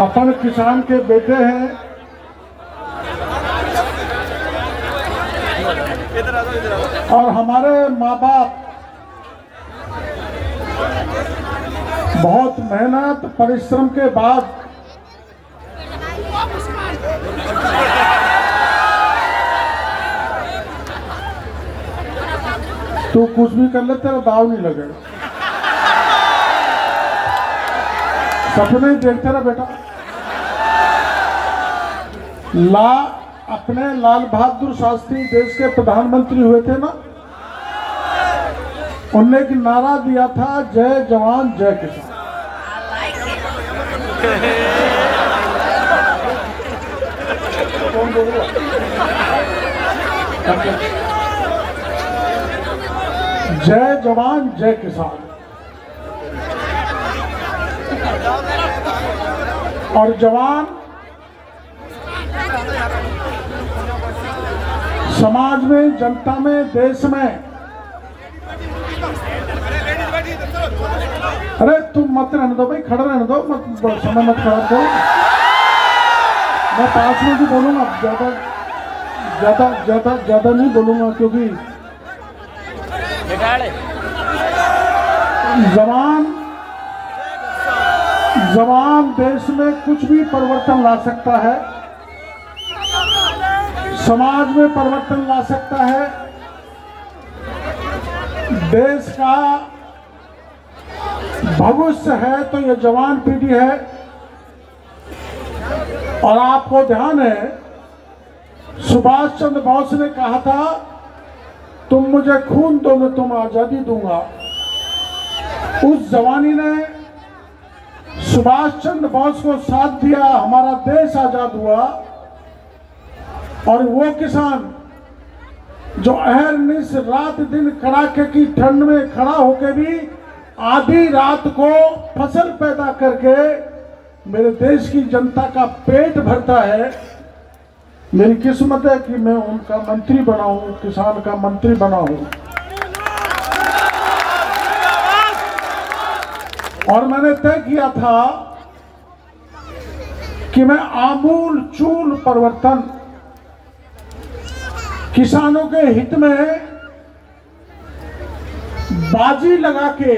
अपन किसान के बेटे हैं, और हमारे माँ बाप बहुत मेहनत परिश्रम के बाद तू कुछ भी कर ले, तेरा दाव नहीं लगेगा। सपने देखते रहा बेटा। अपने लाल बहादुर शास्त्री देश के प्रधानमंत्री हुए थे ना, उनने एक नारा दिया था, जय जवान जय किसान। कौन बोल रहा? जय जवान जय किसान। और जवान समाज में, जनता में, देश में। अरे तुम मत रहने दो भाई, खड़ा रहने दो, मत समय मत खराब करो। मैं 5 मिनट ही बोलूंगा, ज्यादा नहीं बोलूंगा, क्योंकि जवान देश में कुछ भी परिवर्तन ला सकता है, समाज में परिवर्तन ला सकता है, देश का भविष्य है तो ये जवान पीढ़ी है। और आपको ध्यान है, सुभाष चंद्र बोस ने कहा था, तुम मुझे खून दो मैं तुम्हें आजादी दूंगा। उस जवानी ने सुभाष चंद्र बोस को साथ दिया, हमारा देश आजाद हुआ। और वो किसान जो अहरनिश रात दिन कड़ाके की ठंड में खड़ा होकर भी आधी रात को फसल पैदा करके मेरे देश की जनता का पेट भरता है, मेरी किस्मत है कि मैं उनका मंत्री बना हूं, किसान का मंत्री बना हूं। और मैंने तय किया था कि मैं आमूल चूल परिवर्तन किसानों के हित में बाजी लगा के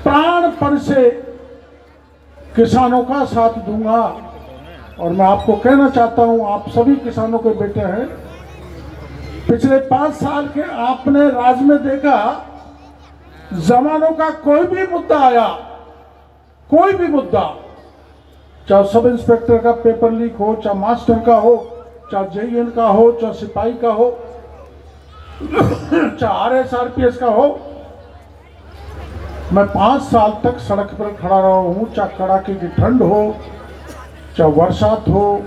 प्राणपण से किसानों का साथ दूंगा। और मैं आपको कहना चाहता हूं, आप सभी किसानों के बेटे हैं। पिछले 5 साल के आपने राज में देखा, जमानों का कोई भी मुद्दा आया, कोई भी मुद्दा, चाहे सब इंस्पेक्टर का पेपर लीक हो, चाहे मास्टर का हो, चाहे जेईएन का हो, चाहे सिपाही का हो, चाहे RSRPS का हो, मैं 5 साल तक सड़क पर खड़ा रहा हूं। चाहे कड़ाके की ठंड हो, चाहे बरसात हो,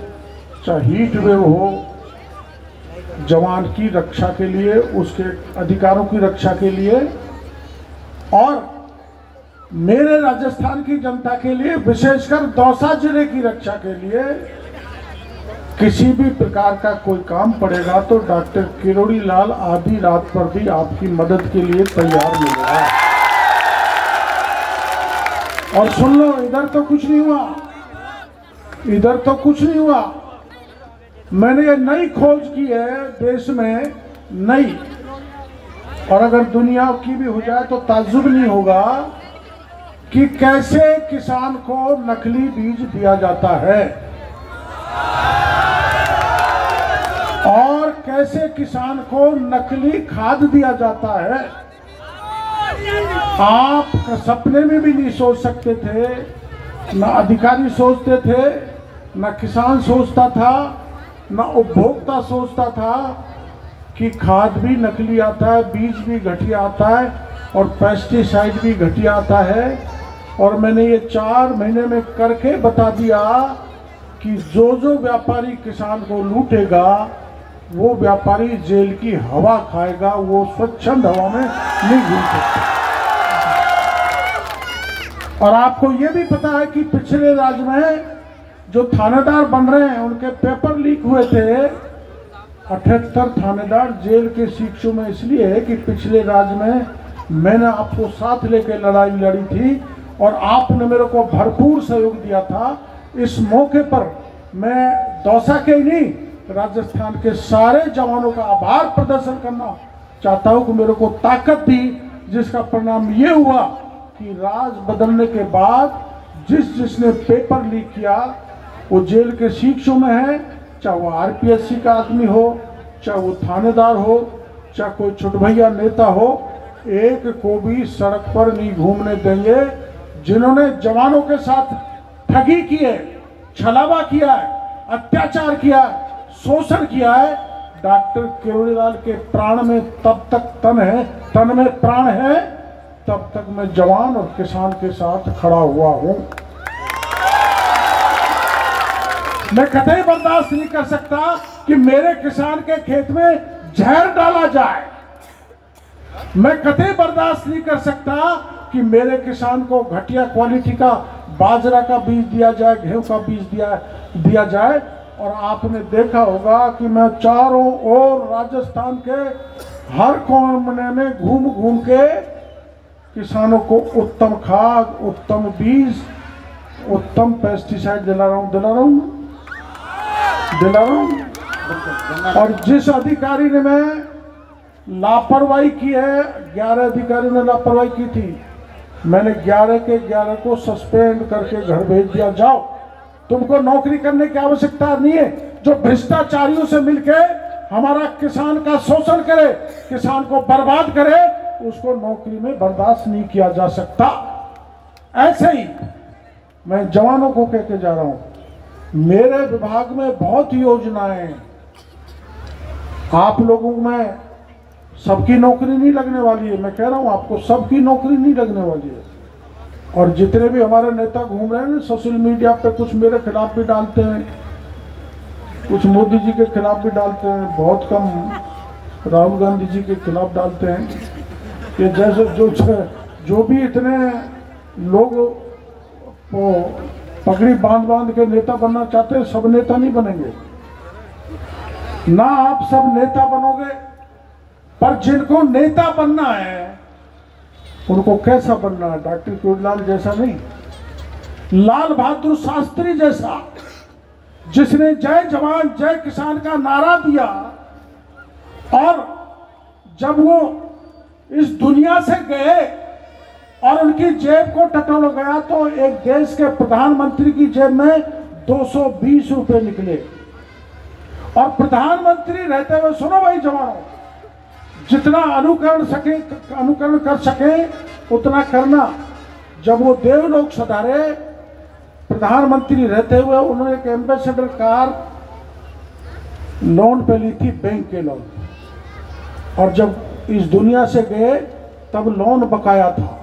चाहे हीट वेव हो, जवान की रक्षा के लिए, उसके अधिकारों की रक्षा के लिए, और मेरे राजस्थान की जनता के लिए, विशेषकर दौसा जिले की रक्षा के लिए किसी भी प्रकार का कोई काम पड़ेगा तो डॉक्टर किरोड़ी लाल आधी रात पर भी आपकी मदद के लिए तैयार मिलेगा। और सुन लो, इधर तो कुछ नहीं हुआ, इधर तो कुछ नहीं हुआ। मैंने ये नई खोज की है देश में, नई, और अगर दुनिया की भी हो जाए तो ताज्जुब नहीं होगा कि कैसे किसान को नकली बीज दिया जाता है और कैसे किसान को नकली खाद दिया जाता है। आप सपने में भी नहीं सोच सकते थे, ना अधिकारी सोचते थे, ना किसान सोचता था, ना उपभोक्ता सोचता था कि खाद भी नकली आता है, बीज भी घटिया आता है, और पेस्टिसाइड भी घटिया आता है। और मैंने ये 4 महीने में करके बता दिया कि जो व्यापारी किसान को लूटेगा वो व्यापारी जेल की हवा खाएगा, वो स्वच्छंद हवा में नहीं घूम सकता। और आपको ये भी पता है कि पिछले राज्य में जो थानेदार बन रहे हैं उनके पेपर लीक हुए थे। 78 थानेदार जेल के शिक्षों में इसलिए है कि पिछले राज्य में मैंने आपको साथ लेकर लड़ाई लड़ी थी और आपने मेरे को भरपूर सहयोग दिया था। इस मौके पर मैं दौसा के ही नहीं, राजस्थान के सारे जवानों का आभार प्रदर्शन करना चाहता हूं कि मेरे को ताकत दी, जिसका परिणाम ये हुआ कि राज बदलने के बाद जिसने पेपर लीक किया वो जेल के शिक्षों में है, चाहे वो आरपीएससी का आदमी हो, चाहे वो थानेदार हो, चाहे कोई छुटभैया नेता हो, एक को भी सड़क पर नहीं घूमने देंगे। जिन्होंने जवानों के साथ ठगी की है, छलावा किया है, अत्याचार किया है, शोषण किया है, डॉक्टर किरोड़ीलाल के प्राण में तब तक तन में प्राण है, तब तक मैं जवान और किसान के साथ खड़ा हुआ हूं। मैं कतई बर्दाश्त नहीं कर सकता कि मेरे किसान के खेत में जहर डाला जाए। मैं कतई बर्दाश्त नहीं कर सकता कि मेरे किसान को घटिया क्वालिटी का बाजरा का बीज दिया जाए, गेहूं का बीज दिया जाए। और आपने देखा होगा कि मैं चारों ओर राजस्थान के हर कोने में घूम घूम के किसानों को उत्तम खाद, उत्तम बीज, उत्तम पेस्टिसाइड दिला रहा हूं। और जिस अधिकारी ने मैं लापरवाही की है, 11 अधिकारी ने लापरवाही की थी, मैंने 11 के 11 को सस्पेंड करके घर भेज दिया। जाओ, तुमको नौकरी करने की आवश्यकता नहीं है। जो भ्रष्टाचारियों से मिलके हमारा किसान का शोषण करे, किसान को बर्बाद करे, उसको नौकरी में बर्दाश्त नहीं किया जा सकता। ऐसे ही मैं जवानों को कहते जा रहा हूं, मेरे विभाग में बहुत योजनाएं, आप लोगों में सबकी नौकरी नहीं लगने वाली है। मैं कह रहा हूं आपको, सबकी नौकरी नहीं लगने वाली है। और जितने भी हमारे नेता घूम रहे हैं सोशल मीडिया पे, कुछ मेरे खिलाफ भी डालते हैं, कुछ मोदी जी के खिलाफ भी डालते हैं, बहुत कम राहुल गांधी जी के खिलाफ डालते हैं। कि जैसे जो भी इतने लोग वो पगड़ी बांध के नेता बनना चाहते हैं, सब नेता नहीं बनेंगे ना। आप सब नेता बनोगे, पर जिनको नेता बनना है उनको कैसा बनना है? डॉक्टर किरोड़ीलाल जैसा नहीं, लाल बहादुर शास्त्री जैसा, जिसने जय जवान जय किसान का नारा दिया। और जब वो इस दुनिया से गए और उनकी जेब को टटोल गया तो एक देश के प्रधानमंत्री की जेब में 220 रुपए निकले। और प्रधानमंत्री रहते हुए, सुनो भाई जवानों, जितना अनुकरण कर सके उतना करना। जब वो देवलोक सधारे, प्रधानमंत्री रहते हुए उन्होंने एक एम्बेसडर कार लोन पे ली थी, बैंक के लोन। और जब इस दुनिया से गए तब लोन बकाया था।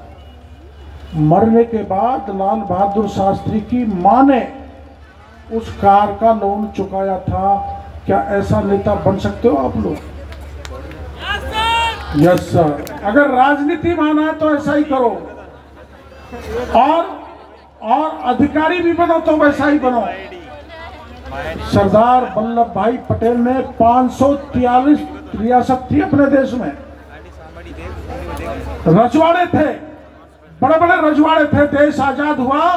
मरने के बाद लाल बहादुर शास्त्री की मां ने उस कार का लोन चुकाया था। क्या ऐसा नेता बन सकते हो आप लोग? Yes sir. अगर राजनीति माना है तो ऐसा ही करो, और अधिकारी भी बनो तो वैसा ही बनो। सरदार वल्लभ भाई पटेल ने 543 रियासत थी अपने देश में, रजवाड़े थे, बड़े बड़े रजवाड़े थे। देश आजाद हुआ,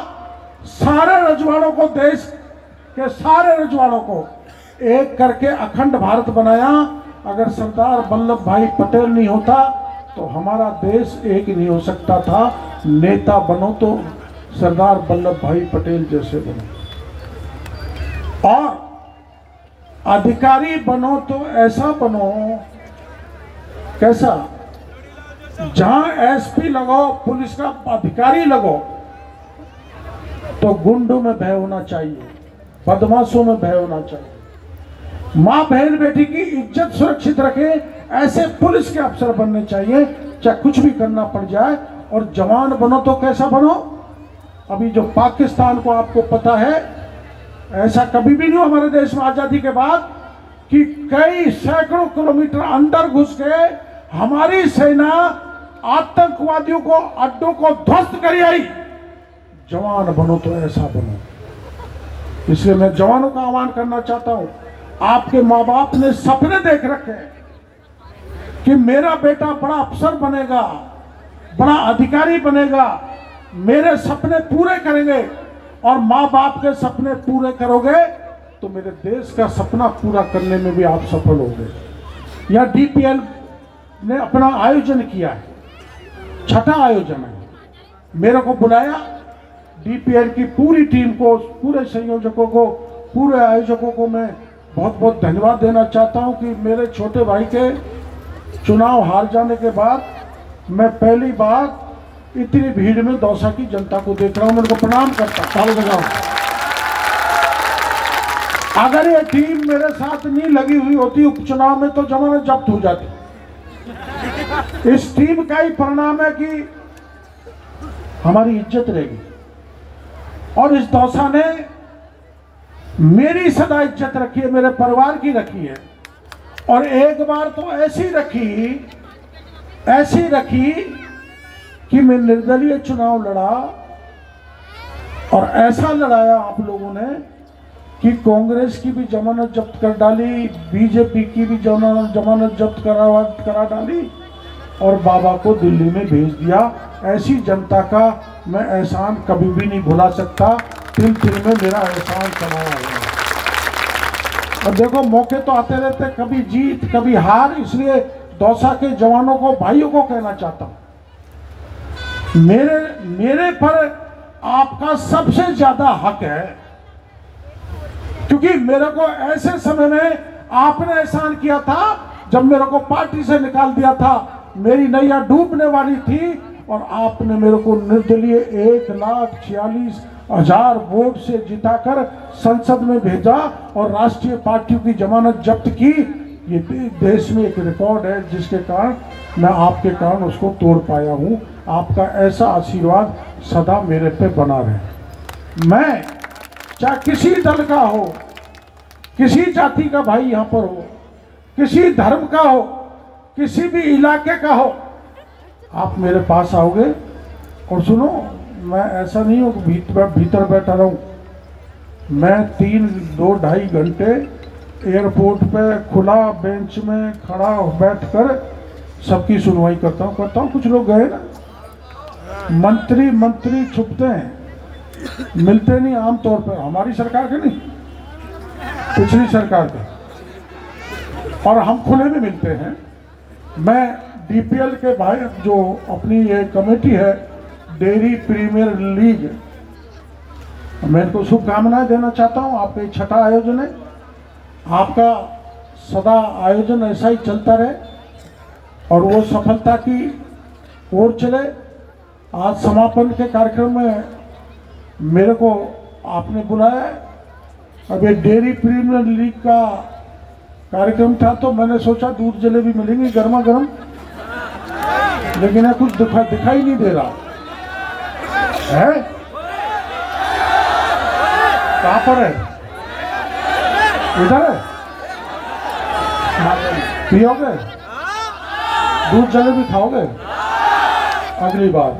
सारे रजवाड़ों को, देश के सारे रजवाड़ों को एक करके अखंड भारत बनाया। अगर सरदार वल्लभ भाई पटेल नहीं होता तो हमारा देश एक नहीं हो सकता था। नेता बनो तो सरदार वल्लभ भाई पटेल जैसे बनो, और अधिकारी बनो तो ऐसा बनो, कैसा? जहां एसपी लगाओ, पुलिस का अधिकारी लगो, तो गुंडों में भय होना चाहिए, बदमाशों में भय होना चाहिए। माँ बहन बेटी की इज्जत सुरक्षित रखे, ऐसे पुलिस के अफसर बनने चाहिए, चाहे कुछ भी करना पड़ जाए। और जवान बनो तो कैसा बनो? अभी जो पाकिस्तान को आपको पता है, ऐसा कभी भी नहीं हुआ हमारे देश में आजादी के बाद कि कई सैकड़ों किलोमीटर अंदर घुस के हमारी सेना आतंकवादियों को, अड्डों को ध्वस्त कर आई। जवान बनो तो ऐसा बनो। इसलिए मैं जवानों का आह्वान करना चाहता हूं। आपके माँ बाप ने सपने देख रखे कि मेरा बेटा बड़ा अफसर बनेगा, बड़ा अधिकारी बनेगा, मेरे सपने पूरे करेंगे और माँ बाप के सपने पूरे करोगे तो मेरे देश का सपना पूरा करने में भी आप सफल होंगे। यह डीपीएल ने अपना आयोजन किया है, छठा आयोजन है। मेरे को बुलाया, डीपीएल की पूरी टीम को, पूरे संयोजकों को, पूरे आयोजकों को मैं बहुत बहुत धन्यवाद देना चाहता हूं कि मेरे छोटे भाई के चुनाव हार जाने के बाद मैं पहली बार इतनी भीड़ में दौसा की जनता को देख रहा हूं। मेरे को प्रणाम करता हूं। अगर ये टीम मेरे साथ नहीं लगी हुई होती उपचुनाव में तो जमानत जब्त हो जाती। इस टीम का ही परिणाम है कि हमारी इज्जत रहेगी और इस दौसा ने मेरी सदा इज्जत रखी है, मेरे परिवार की रखी है। और एक बार तो ऐसी रखी कि मैं निर्दलीय चुनाव लड़ा और ऐसा लड़ाया आप लोगों ने कि कांग्रेस की भी जमानत जब्त कर डाली, बीजेपी की भी जमानत जब्त करा डाली और बाबा को दिल्ली में भेज दिया। ऐसी जनता का मैं एहसान कभी भी नहीं भुला सकता। तिल तिल में मेरा एहसान समाया है। और देखो मौके तो आते रहते, कभी जीत कभी हार, इसलिए दौसा के जवानों को, भाइयों को कहना चाहता हूं, मेरे पर आपका सबसे ज्यादा हक है, क्योंकि मेरे को ऐसे समय में आपने एहसान किया था जब मेरे को पार्टी से निकाल दिया था, मेरी नैया डूबने वाली थी और आपने मेरे को निर्दलीय 1,46,000 वोट से जिताकर संसद में भेजा और राष्ट्रीय पार्टियों की जमानत जब्त की। ये देश में एक रिकॉर्ड है जिसके कारण मैं आपके कारण उसको तोड़ पाया हूं। आपका ऐसा आशीर्वाद सदा मेरे पे बना रहे। मैं चाहे किसी दल का हो, किसी जाति का भाई यहाँ पर हो, किसी धर्म का हो, किसी भी इलाके का हो, आप मेरे पास आओगे। और सुनो, मैं ऐसा नहीं हूँ भीतर बैठा रहूँ। मैं 2-2.5 घंटे एयरपोर्ट पे खुला बेंच में खड़ा बैठकर सबकी सुनवाई करता हूँ। कुछ लोग गए ना, मंत्री छुपते हैं, मिलते नहीं आमतौर पर, हमारी सरकार के नहीं, पिछली सरकार के, और हम खुले में मिलते हैं। मैं डीपीएल के भाई जो अपनी ये कमेटी है डेयरी प्रीमियर लीग, मैं इनको शुभकामनाएं देना चाहता हूं। आपका छठा आयोजन है, आपका सदा आयोजन ऐसा ही चलता रहे और वो सफलता की ओर चले। आज समापन के कार्यक्रम में मेरे को आपने बुलाया। अब ये डेयरी प्रीमियर लीग का कार्यक्रम था तो मैंने सोचा दूध जलेबी मिलेंगी गर्मा गर्म, लेकिन ये कुछ दिखाई नहीं दे रहा है। कहाँ पर है? इधर है? पियोगे? दूध जलेबी खाओगे अगली बार?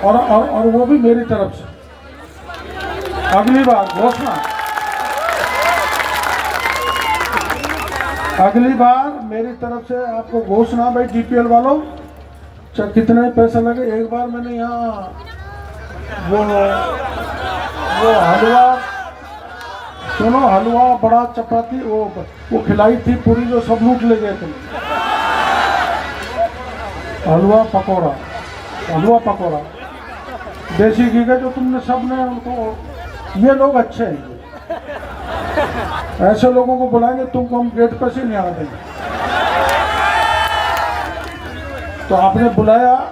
और वो भी मेरी तरफ से अगली बार घोषणा, अगली बार मेरी तरफ से आपको घोषणा। भाई डीपीएल वालों, चाहे कितने पैसा लगे, एक बार मैंने यहाँ वो हलवा, सुनो, हलवा बड़ा चपाती वो खिलाई थी पूरी, जो सब लूट ले गए थे। हलवा पकौड़ा देसी घी का जो तुमने सबने उनको, ये लोग अच्छे हैं। ऐसे लोगों को बुलाएंगे तुमको हम गेट पर से नहीं आने देंगे। तो आपने बुलाया,